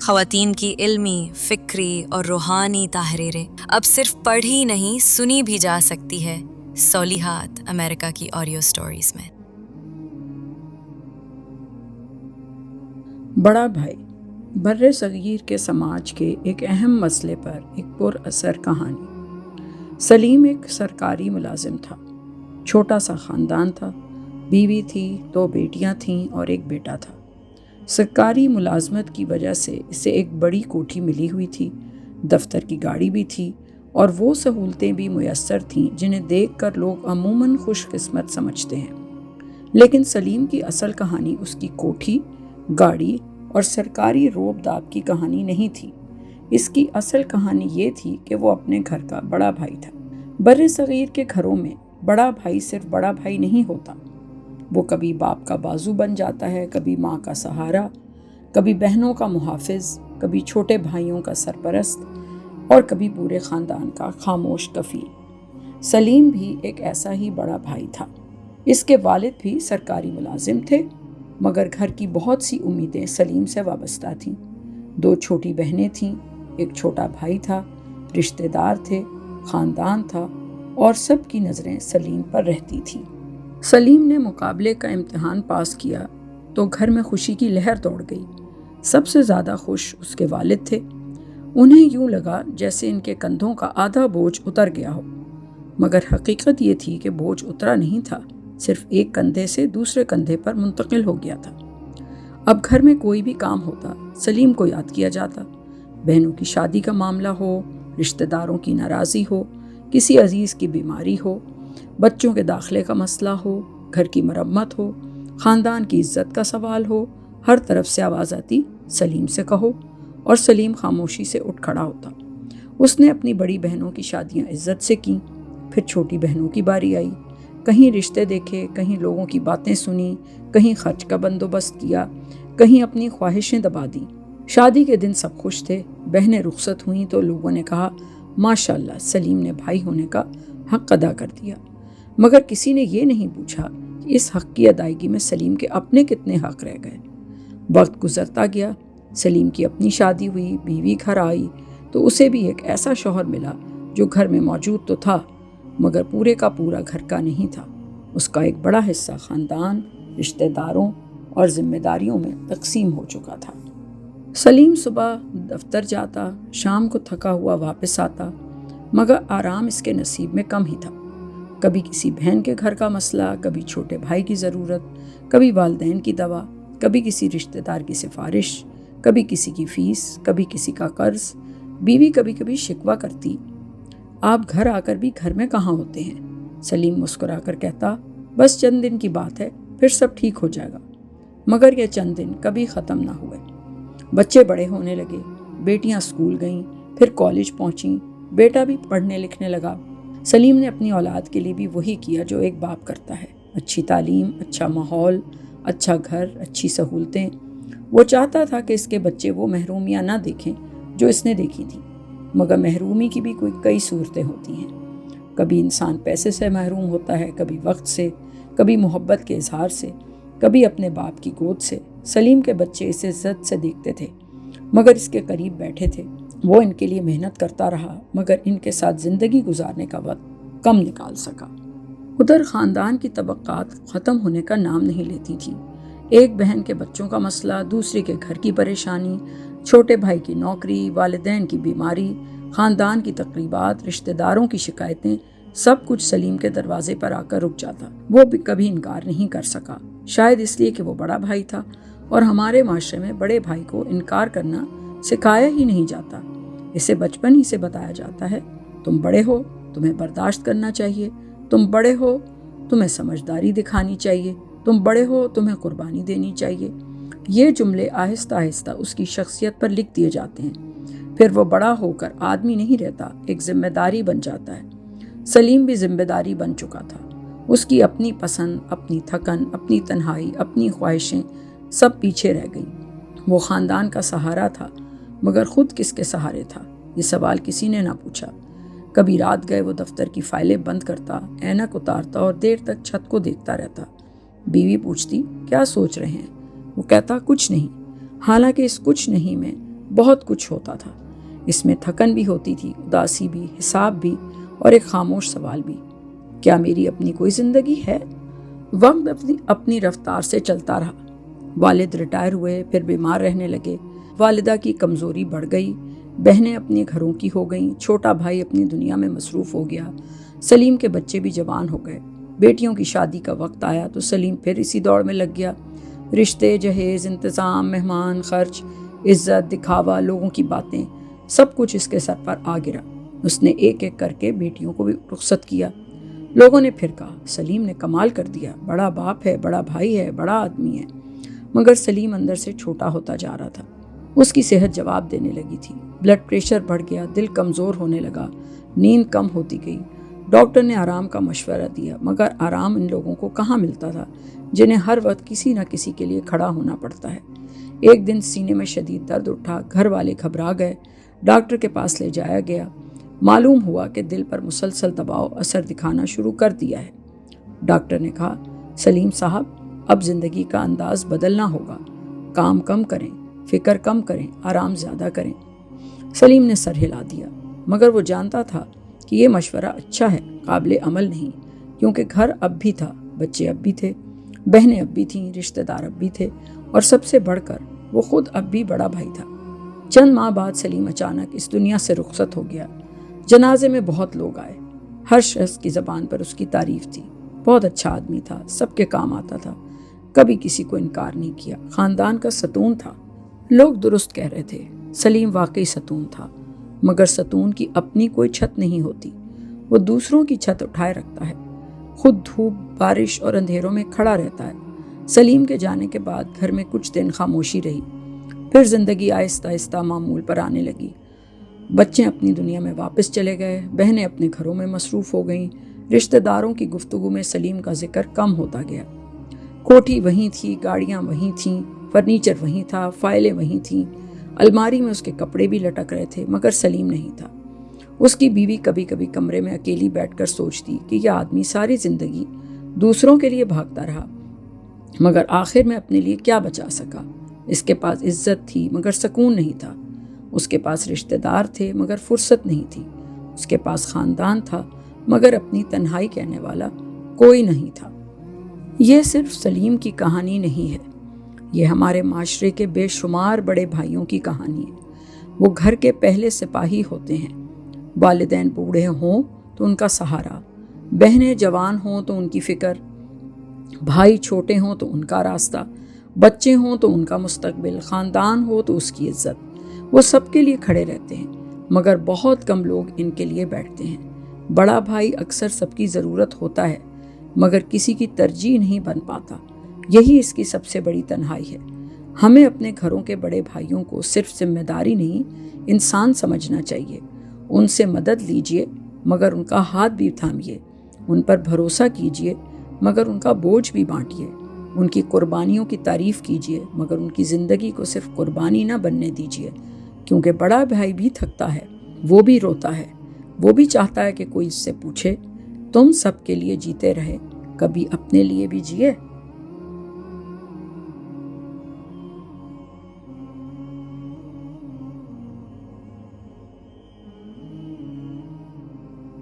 خواتین کی علمی، فکری اور روحانی تحریریں اب صرف پڑھی نہیں سنی بھی جا سکتی ہے صالحات امریکہ کی آڈیو سٹوریز میں۔ بڑا بھائی بر صغیر کے سماج کے ایک اہم مسئلے پر ایک پر اثر کہانی۔ سلیم ایک سرکاری ملازم تھا، چھوٹا سا خاندان تھا، بیوی تھی، 2 بیٹیاں تھیں اور ایک بیٹا تھا۔ سرکاری ملازمت کی وجہ سے اسے ایک بڑی کوٹھی ملی ہوئی تھی، دفتر کی گاڑی بھی تھی اور وہ سہولتیں بھی میسر تھیں جنہیں دیکھ کر لوگ عموماً خوش قسمت سمجھتے ہیں۔ لیکن سلیم کی اصل کہانی اس کی کوٹھی، گاڑی اور سرکاری روب داب کی کہانی نہیں تھی۔ اس کی اصل کہانی یہ تھی کہ وہ اپنے گھر کا بڑا بھائی تھا۔ بر صغیر کے گھروں میں بڑا بھائی صرف بڑا بھائی نہیں ہوتا، وہ کبھی باپ کا بازو بن جاتا ہے، کبھی ماں کا سہارا، کبھی بہنوں کا محافظ، کبھی چھوٹے بھائیوں کا سرپرست اور کبھی پورے خاندان کا خاموش کفیل۔ سلیم بھی ایک ایسا ہی بڑا بھائی تھا۔ اس کے والد بھی سرکاری ملازم تھے، مگر گھر کی بہت سی امیدیں سلیم سے وابستہ تھیں۔ 2 چھوٹی بہنیں تھیں، ایک چھوٹا بھائی تھا، رشتہ دار تھے، خاندان تھا اور سب کی نظریں سلیم پر رہتی تھیں۔ سلیم نے مقابلے کا امتحان پاس کیا تو گھر میں خوشی کی لہر دوڑ گئی۔ سب سے زیادہ خوش اس کے والد تھے۔ انہیں یوں لگا جیسے ان کے کندھوں کا آدھا بوجھ اتر گیا ہو، مگر حقیقت یہ تھی کہ بوجھ اترا نہیں تھا، صرف ایک کندھے سے دوسرے کندھے پر منتقل ہو گیا تھا۔ اب گھر میں کوئی بھی کام ہوتا، سلیم کو یاد کیا جاتا۔ بہنوں کی شادی کا معاملہ ہو، رشتہ داروں کی ناراضی ہو، کسی عزیز کی بیماری ہو، بچوں کے داخلے کا مسئلہ ہو، گھر کی مرمت ہو، خاندان کی عزت کا سوال ہو، ہر طرف سے آواز آتی سلیم سے کہو، اور سلیم خاموشی سے اٹھ کھڑا ہوتا۔ اس نے اپنی بڑی بہنوں کی شادیاں عزت سے کیں، پھر چھوٹی بہنوں کی باری آئی، کہیں رشتے دیکھے، کہیں لوگوں کی باتیں سنی، کہیں خرچ کا بندوبست کیا، کہیں اپنی خواہشیں دبا دیں۔ شادی کے دن سب خوش تھے، بہنیں رخصت ہوئیں تو لوگوں نے کہا ماشاءاللہ سلیم نے بھائی ہونے کا حق ادا کر دیا، مگر کسی نے یہ نہیں پوچھا کہ اس حق کی ادائیگی میں سلیم کے اپنے کتنے حق رہ گئے۔ وقت گزرتا گیا، سلیم کی اپنی شادی ہوئی، بیوی گھر آئی تو اسے بھی ایک ایسا شوہر ملا جو گھر میں موجود تو تھا مگر پورے کا پورا گھر کا نہیں تھا۔ اس کا ایک بڑا حصہ خاندان، رشتہ داروں اور ذمہ داریوں میں تقسیم ہو چکا تھا۔ سلیم صبح دفتر جاتا، شام کو تھکا ہوا واپس آتا، مگر آرام اس کے نصیب میں کم ہی تھا۔ کبھی کسی بہن کے گھر کا مسئلہ، کبھی چھوٹے بھائی کی ضرورت، کبھی والدین کی دوا، کبھی کسی رشتہ دار کی سفارش، کبھی کسی کی فیس، کبھی کسی کا قرض۔ بیوی کبھی کبھی شکوہ کرتی، آپ گھر آ کر بھی گھر میں کہاں ہوتے ہیں؟ سلیم مسکرا کر کہتا بس چند دن کی بات ہے، پھر سب ٹھیک ہو جائے گا۔ مگر یہ چند دن کبھی ختم نہ ہوئے۔ بچے بڑے ہونے لگے، بیٹیاں اسکول گئیں، پھر کالج پہنچیں، بیٹا بھی پڑھنے لکھنے لگا۔ سلیم نے اپنی اولاد کے لیے بھی وہی کیا جو ایک باپ کرتا ہے، اچھی تعلیم، اچھا ماحول، اچھا گھر، اچھی سہولتیں۔ وہ چاہتا تھا کہ اس کے بچے وہ محرومیاں نہ دیکھیں جو اس نے دیکھی تھیں، مگر محرومی کی بھی کئی صورتیں ہوتی ہیں۔ کبھی انسان پیسے سے محروم ہوتا ہے، کبھی وقت سے، کبھی محبت کے اظہار سے، کبھی اپنے باپ کی گود سے۔ سلیم کے بچے اسے عزت سے دیکھتے تھے، مگر اس کے قریب بیٹھے تھے۔ وہ ان کے لیے محنت کرتا رہا، مگر ان کے ساتھ زندگی گزارنے کا وقت کم نکال سکا۔ ادھر خاندان کی طبقات ختم ہونے کا نام نہیں لیتی تھی۔ ایک بہن کے بچوں کا مسئلہ، دوسری کے گھر کی پریشانی، چھوٹے بھائی کی نوکری، والدین کی بیماری، خاندان کی تقریبات، رشتہ داروں کی شکایتیں، سب کچھ سلیم کے دروازے پر آ کر رک جاتا۔ وہ بھی کبھی انکار نہیں کر سکا، شاید اس لیے کہ وہ بڑا بھائی تھا، اور ہمارے معاشرے میں بڑے بھائی کو انکار کرنا سکھایا ہی نہیں جاتا۔ اسے بچپن ہی سے بتایا جاتا ہے تم بڑے ہو، تمہیں برداشت کرنا چاہیے، تم بڑے ہو، تمہیں سمجھداری دکھانی چاہیے، تم بڑے ہو، تمہیں قربانی دینی چاہیے۔ یہ جملے آہستہ آہستہ اس کی شخصیت پر لکھ دیے جاتے ہیں۔ پھر وہ بڑا ہو کر آدمی نہیں رہتا، ایک ذمہ داری بن جاتا ہے۔ سلیم بھی ذمہ داری بن چکا تھا۔ اس کی اپنی پسند، اپنی تھکن، اپنی تنہائی، اپنی خواہشیں سب پیچھے رہ گئیں۔ وہ خاندان کا سہارا تھا، مگر خود کس کے سہارے تھا، یہ سوال کسی نے نہ پوچھا۔ کبھی رات گئے وہ دفتر کی فائلیں بند کرتا، اینک اتارتا اور دیر تک چھت کو دیکھتا رہتا۔ بیوی پوچھتی کیا سوچ رہے ہیں؟ وہ کہتا کچھ نہیں، حالانکہ اس کچھ نہیں میں بہت کچھ ہوتا تھا۔ اس میں تھکن بھی ہوتی تھی، اداسی بھی، حساب بھی، اور ایک خاموش سوال بھی، کیا میری اپنی کوئی زندگی ہے؟ وقت اپنی رفتار سے چلتا رہا۔ والد ریٹائر ہوئے، پھر بیمار رہنے لگے، والدہ کی کمزوری بڑھ گئی، بہنیں اپنے گھروں کی ہو گئیں، چھوٹا بھائی اپنی دنیا میں مصروف ہو گیا، سلیم کے بچے بھی جوان ہو گئے، بیٹیوں کی شادی کا وقت آیا تو سلیم پھر اسی دوڑ میں لگ گیا۔ رشتے، جہیز، انتظام، مہمان، خرچ، عزت، دکھاوا، لوگوں کی باتیں، سب کچھ اس کے سر پر آ گرا۔ اس نے ایک ایک کر کے بیٹیوں کو بھی رخصت کیا۔ لوگوں نے پھر کہا سلیم نے کمال کر دیا، بڑا باپ ہے، بڑا بھائی ہے، بڑا آدمی ہے، مگر سلیم اندر سے چھوٹا ہوتا جا رہا تھا۔ اس کی صحت جواب دینے لگی تھی، بلڈ پریشر بڑھ گیا، دل کمزور ہونے لگا، نیند کم ہوتی گئی۔ ڈاکٹر نے آرام کا مشورہ دیا، مگر آرام ان لوگوں کو کہاں ملتا تھا جنہیں ہر وقت کسی نہ کسی کے لیے کھڑا ہونا پڑتا ہے۔ ایک دن سینے میں شدید درد اٹھا، گھر والے گھبرا گئے، ڈاکٹر کے پاس لے جایا گیا۔ معلوم ہوا کہ دل پر مسلسل دباؤ اثر دکھانا شروع کر دیا ہے۔ ڈاکٹر نے کہا سلیم صاحب، اب زندگی کا انداز بدلنا ہوگا، کام کم کریں، فکر کم کریں، آرام زیادہ کریں۔ سلیم نے سر ہلا دیا، مگر وہ جانتا تھا کہ یہ مشورہ اچھا ہے، قابل عمل نہیں، کیونکہ گھر اب بھی تھا، بچے اب بھی تھے، بہنیں اب بھی تھیں، رشتہ دار اب بھی تھے، اور سب سے بڑھ کر وہ خود اب بھی بڑا بھائی تھا۔ چند ماہ بعد سلیم اچانک اس دنیا سے رخصت ہو گیا۔ جنازے میں بہت لوگ آئے، ہر شخص کی زبان پر اس کی تعریف تھی۔ بہت اچھا آدمی تھا، سب کے کام آتا تھا، کبھی کسی کو انکار نہیں کیا، خاندان کا ستون تھا۔ لوگ درست کہہ رہے تھے، سلیم واقعی ستون تھا، مگر ستون کی اپنی کوئی چھت نہیں ہوتی، وہ دوسروں کی چھت اٹھائے رکھتا ہے، خود دھوپ، بارش اور اندھیروں میں کھڑا رہتا ہے۔ سلیم کے جانے کے بعد گھر میں کچھ دن خاموشی رہی، پھر زندگی آہستہ آہستہ معمول پر آنے لگی۔ بچے اپنی دنیا میں واپس چلے گئے، بہنیں اپنے گھروں میں مصروف ہو گئیں، رشتہ داروں کی گفتگو میں سلیم کا ذکر کم ہوتا گیا۔ کوٹھی وہیں تھی، گاڑیاں وہیں تھیں، فرنیچر وہیں تھا، فائلیں وہیں تھیں، الماری میں اس کے کپڑے بھی لٹک رہے تھے، مگر سلیم نہیں تھا۔ اس کی بیوی کبھی کبھی کمرے میں اکیلی بیٹھ کر سوچتی کہ یہ آدمی ساری زندگی دوسروں کے لیے بھاگتا رہا، مگر آخر میں اپنے لیے کیا بچا سکا؟ اس کے پاس عزت تھی مگر سکون نہیں تھا، اس کے پاس رشتہ دار تھے مگر فرصت نہیں تھی، اس کے پاس خاندان تھا مگر اپنی تنہائی کہنے والا کوئی نہیں تھا۔ یہ صرف سلیم کی کہانی نہیں ہے، یہ ہمارے معاشرے کے بے شمار بڑے بھائیوں کی کہانی ہے۔ وہ گھر کے پہلے سپاہی ہوتے ہیں، والدین بوڑھے ہوں تو ان کا سہارا، بہنیں جوان ہوں تو ان کی فکر، بھائی چھوٹے ہوں تو ان کا راستہ، بچے ہوں تو ان کا مستقبل، خاندان ہو تو اس کی عزت۔ وہ سب کے لیے کھڑے رہتے ہیں، مگر بہت کم لوگ ان کے لیے بیٹھتے ہیں۔ بڑا بھائی اکثر سب کی ضرورت ہوتا ہے، مگر کسی کی ترجیح نہیں بن پاتا۔ یہی اس کی سب سے بڑی تنہائی ہے۔ ہمیں اپنے گھروں کے بڑے بھائیوں کو صرف ذمہ داری نہیں، انسان سمجھنا چاہیے۔ ان سے مدد لیجئے مگر ان کا ہاتھ بھی تھامیے، ان پر بھروسہ کیجئے مگر ان کا بوجھ بھی بانٹیے، ان کی قربانیوں کی تعریف کیجئے مگر ان کی زندگی کو صرف قربانی نہ بننے دیجئے، کیونکہ بڑا بھائی بھی تھکتا ہے، وہ بھی روتا ہے، وہ بھی چاہتا ہے کہ کوئی اس سے پوچھے تم سب کے لیے جیتے رہے، کبھی اپنے لیے بھی جیے۔